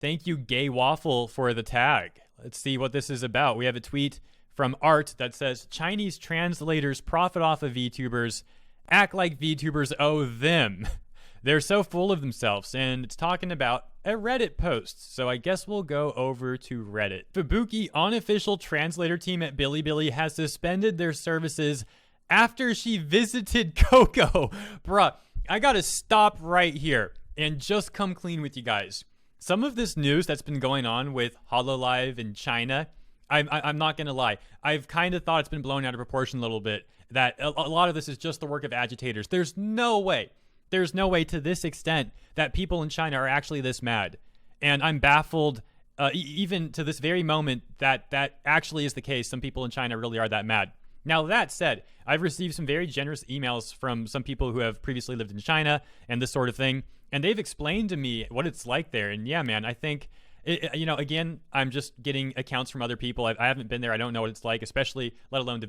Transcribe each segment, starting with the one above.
Thank you, Gay Waffle, for the tag. Let's see what this is about. We have a tweet from Art that says, Chinese translators profit off of VTubers, act like VTubers owe them. They're so full of themselves, and it's talking about a Reddit post, so I guess we'll go over to Reddit. Fubuki unofficial translator team at Bilibili has suspended their services after she visited Coco. Bruh, I gotta stop right here and just come clean with you guys. Some of this news that's been going on with Hololive in China, I'm not gonna lie, I've kind of thought it's been blown out of proportion a little bit, that a lot of this is just the work of agitators. There's no way to this extent that people in China are actually this mad. And I'm baffled, even to this very moment, that actually is the case. Some people in China really are that mad. Now, that said, I've received some very generous emails from some people who have previously lived in China and this sort of thing, and they've explained to me what it's like there. And yeah, man, I think, again, I'm just getting accounts from other people. I haven't been there. I don't know what it's like, especially let alone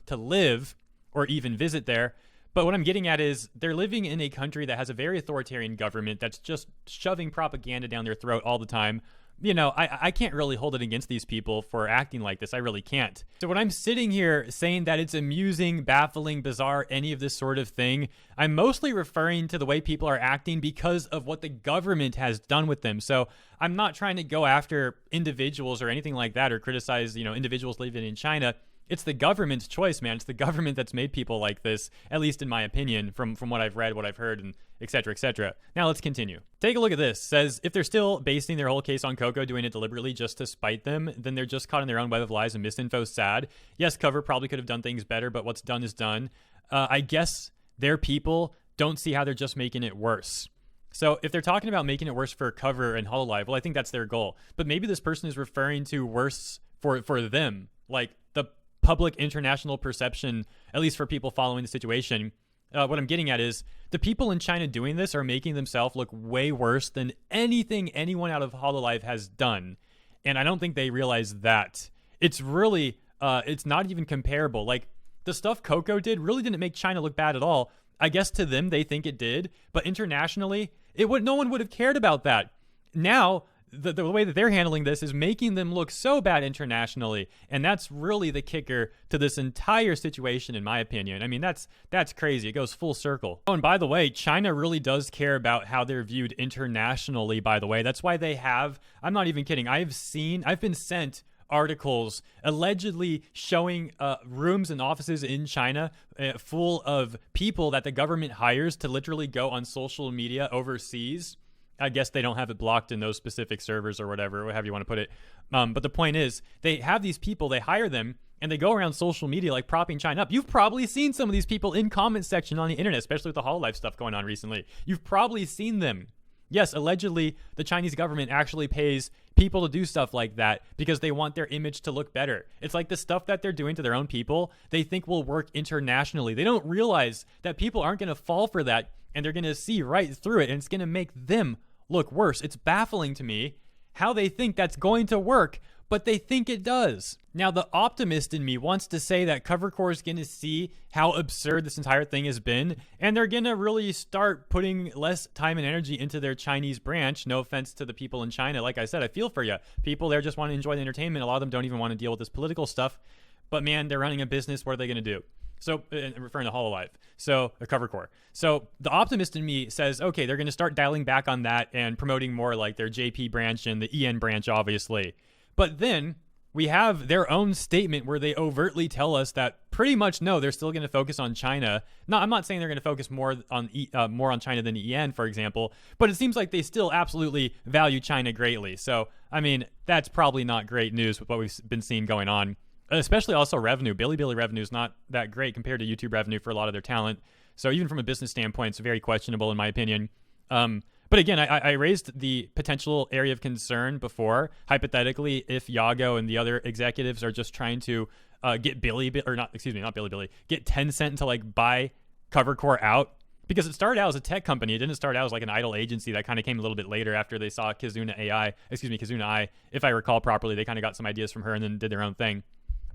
to live or even visit there. But what I'm getting at is they're living in a country that has a very authoritarian government that's just shoving propaganda down their throat all the time. I can't really hold it against these people for acting like this. I really can't. So when I'm sitting here saying that it's amusing, baffling, bizarre, any of this sort of thing, I'm mostly referring to the way people are acting because of what the government has done with them. So I'm not trying to go after individuals or anything like that or criticize, individuals living in China. It's the government's choice, man. It's the government that's made people like this, at least in my opinion, from what I've read, what I've heard, and et cetera, et cetera. Now let's continue. Take a look at this. It says, if they're still basing their whole case on Coco doing it deliberately just to spite them, then they're just caught in their own web of lies and misinfo. Sad. Yes, Cover probably could have done things better, but what's done is done. I guess their people don't see how they're just making it worse. So if they're talking about making it worse for Cover and Hololive, well, I think that's their goal. But maybe this person is referring to worse for them, like the public international perception, at least for people following the situation. What I'm getting at is the people in China doing this are making themselves look way worse than anything anyone out of Hololive has done. And I don't think they realize that. It's really, it's not even comparable. Like, the stuff Coco did really didn't make China look bad at all. I guess to them, they think it did. But internationally, no one would have cared about that. Now, the way that they're handling this is making them look so bad internationally, and that's really the kicker to this entire situation, in my opinion. I mean, that's crazy. It goes full circle. Oh, and by the way, China really does care about how they're viewed internationally, by the way. That's why they have, I'm not even kidding, I've been sent articles allegedly showing rooms and offices in China full of people that the government hires to literally go on social media overseas. I guess they don't have it blocked in those specific servers or whatever, however you want to put it. But the point is, they have these people, they hire them, and they go around social media like propping China up. You've probably seen some of these people in comment section on the internet, especially with the Hololive stuff going on recently. You've probably seen them. Yes, allegedly, the Chinese government actually pays people to do stuff like that because they want their image to look better. It's like the stuff that they're doing to their own people, they think will work internationally. They don't realize that people aren't going to fall for that, and they're going to see right through it, and it's going to make them look worse. It's baffling to me how they think that's going to work, but they think it does. Now, the optimist in me wants to say that Covercore is going to see how absurd this entire thing has been, and they're going to really start putting less time and energy into their Chinese branch. No offense to the people in China. Like I said, I feel for you. People there just want to enjoy the entertainment. A lot of them don't even want to deal with this political stuff. But man, they're running a business. What are they going to do? So, referring to Hololive, so a Covercore. So the optimist in me says, okay, they're going to start dialing back on that and promoting more like their JP branch and the EN branch, obviously. But then we have their own statement where they overtly tell us that pretty much no, they're still going to focus on China. No, I'm not saying they're going to focus more on China than EN, for example, but it seems like they still absolutely value China greatly. So, I mean, that's probably not great news with what we've been seeing going on. Especially also revenue. Bilibili revenue is not that great compared to YouTube revenue for a lot of their talent. So even from a business standpoint, it's very questionable in my opinion. But again, I raised the potential area of concern before. Hypothetically, if Yago and the other executives are just trying to get get Tencent to like buy Covercore out. Because it started out as a tech company. It didn't start out as like an idle agency that kind of came a little bit later after they saw Kizuna I. If I recall properly, they kind of got some ideas from her and then did their own thing.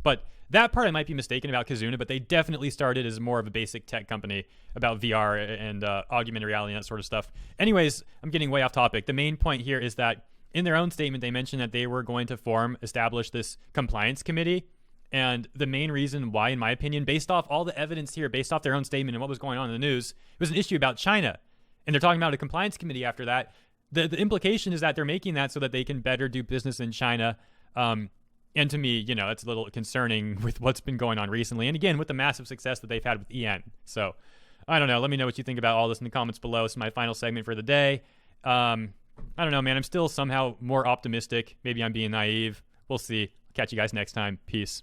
But that part I might be mistaken about Kazuna, but they definitely started as more of a basic tech company about VR and augmented reality and that sort of stuff. Anyways, I'm getting way off topic. The main point here is that in their own statement, they mentioned that they were going to establish this compliance committee. And the main reason why, in my opinion, based off all the evidence here, based off their own statement and what was going on in the news, it was an issue about China. And they're talking about a compliance committee after that. The implication is that they're making that so that they can better do business in China. And to me, that's a little concerning with what's been going on recently. And again, with the massive success that they've had with EN. So, I don't know. Let me know what you think about all this in the comments below. It's my final segment for the day. I don't know, man. I'm still somehow more optimistic. Maybe I'm being naive. We'll see. Catch you guys next time. Peace.